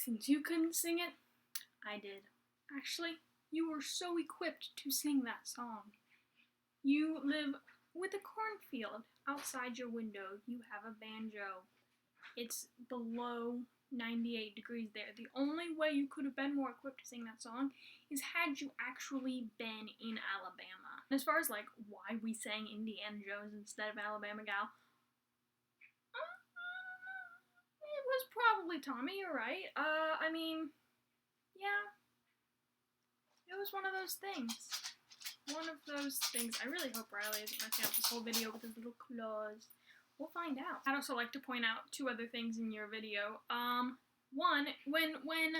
Since you couldn't sing it, I did. Actually, you were so equipped to sing that song. You live with a cornfield outside your window. You have a banjo. It's below 98 degrees there. The only way you could have been more equipped to sing that song is had you actually been in Alabama. And as far as like why we sang Indiana Jones instead of Alabama Gal, it was probably Tommy, you're right. I mean, yeah. It was one of those things. One of those things. I really hope Riley isn't messing up this whole video with his little claws. We'll find out. I'd also like to point out two other things in your video. One, when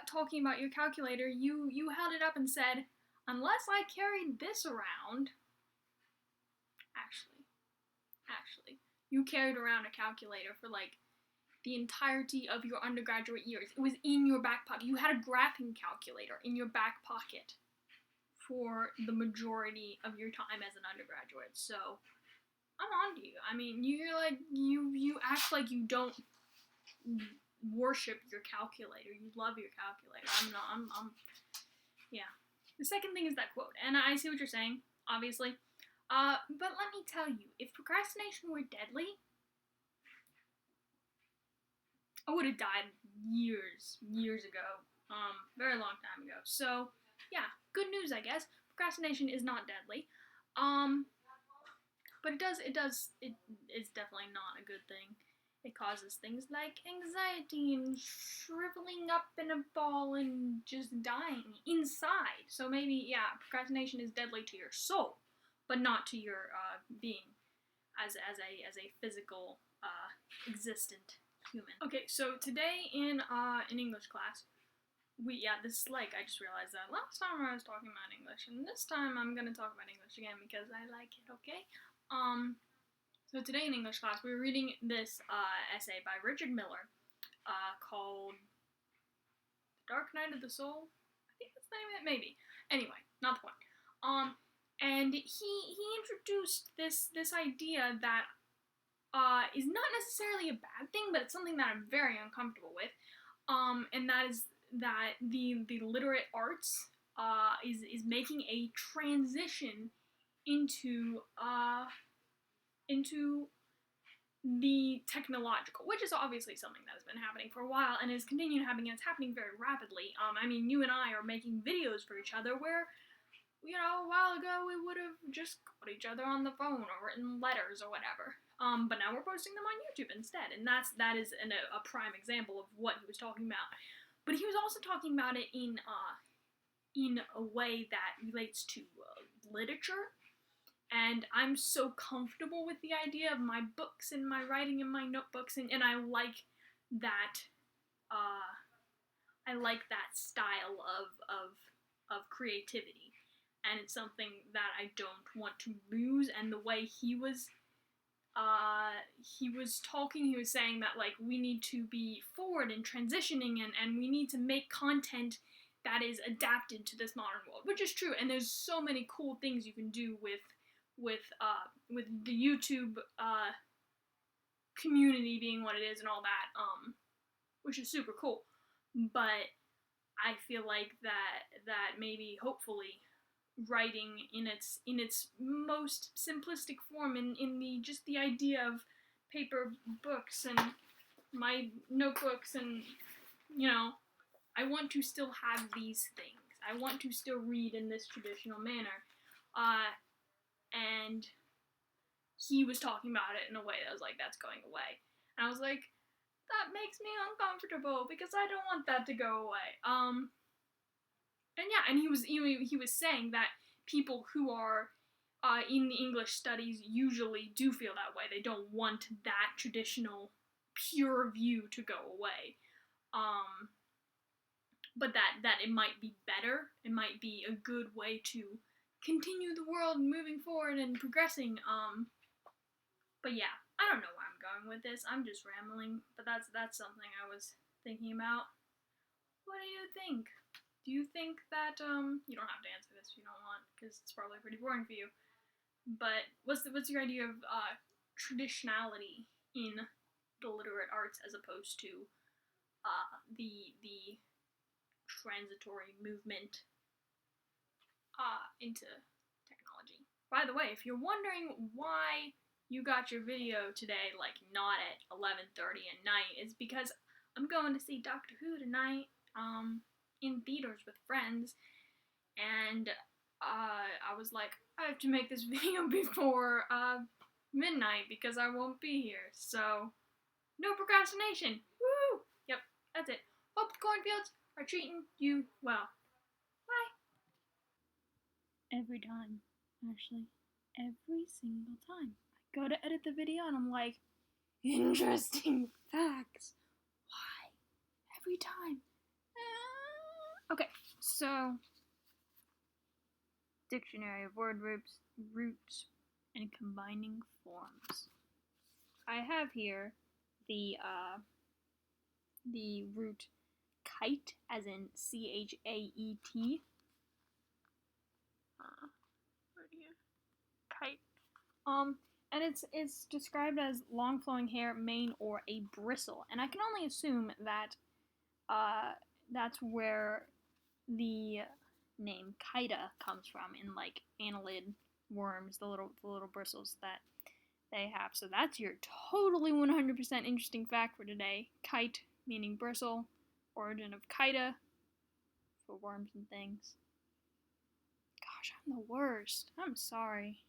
talking about your calculator, you held it up and said, unless I carried this around. Actually, you carried around a calculator for like the entirety of your undergraduate years. It was in your back pocket. You had a graphing calculator in your back pocket for the majority of your time as an undergraduate. So I'm on to you. I mean, you're like you act like you don't worship your calculator. You love your calculator. Yeah. The second thing is that quote, and I see what you're saying, obviously. But let me tell you, if procrastination were deadly, I would have died years ago. Very long time ago. So, yeah, good news, I guess. Procrastination is not deadly. But it is definitely not a good thing. It causes things like anxiety and shriveling up in a ball and just dying inside. So maybe, yeah, procrastination is deadly to your soul, but not to your being as a physical existent human. Okay, so today in English class, this I just realized that last time I was talking about English, and this time I'm gonna talk about English again because I like it. Okay. So today in English class we were reading this essay by Richard Miller, called "The Dark Night of the Soul." I think that's the name of it. Maybe. Anyway, not the point. And he introduced this idea that is not necessarily a bad thing, but it's something that I'm very uncomfortable with. And that is that the literate arts is making a transition into the technological, which is obviously something that has been happening for a while and is continuing happening, and it's happening very rapidly. I mean, you and I are making videos for each other where, you know, a while ago we would have just called each other on the phone or written letters or whatever. But now we're posting them on YouTube instead, and that is a prime example of what he was talking about. But he was also talking about it in a way that relates to literature. And I'm so comfortable with the idea of my books and my writing in my notebooks, and I like that. I like that style of creativity, and it's something that I don't want to lose. And the way he was talking, he was saying that like we need to be forward and transitioning, and we need to make content that is adapted to this modern world, which is true. And there's so many cool things you can do with the YouTube community being what it is and all that, which is super cool. But I feel like that maybe, hopefully, writing in its most simplistic form, in the idea of paper books and my notebooks, and you know, I want to still have these things. I want to still read in this traditional manner. And he was talking about it in a way that was like, that's going away. And I was like, that makes me uncomfortable because I don't want that to go away. And yeah, and he was saying that people who are in the English studies usually do feel that way. They don't want that traditional pure view to go away. But that it might be better. It might be a good way to continue the world moving forward and progressing. But yeah, I don't know where I'm going with this. I'm just rambling, but that's something I was thinking about. What do you think? Do you think that you don't have to answer this if you don't want, because it's probably pretty boring for you. But what's your idea of traditionality in the literate arts as opposed to the transitory movement into technology. By the way, if you're wondering why you got your video today, like not at 11:30 at night, it's because I'm going to see Doctor Who tonight, in theaters with friends, and I was like, I have to make this video before midnight because I won't be here. So, no procrastination. Woo! Yep, that's it. Hope the cornfields are treating you well. Bye. Every time, actually, every single time. I go to edit the video and I'm like, interesting facts. Why? Every time. Okay, so dictionary of word roots, and combining forms. I have here the root kite, as in CHAET. Right here, kite. And it's described as long flowing hair, mane, or a bristle. And I can only assume that that's where the name Chita comes from, in like annelid worms, the little bristles that they have. So that's your totally 100% interesting fact for today. Kite meaning bristle, origin of Chita for worms and things. Gosh, I'm the worst. I'm sorry.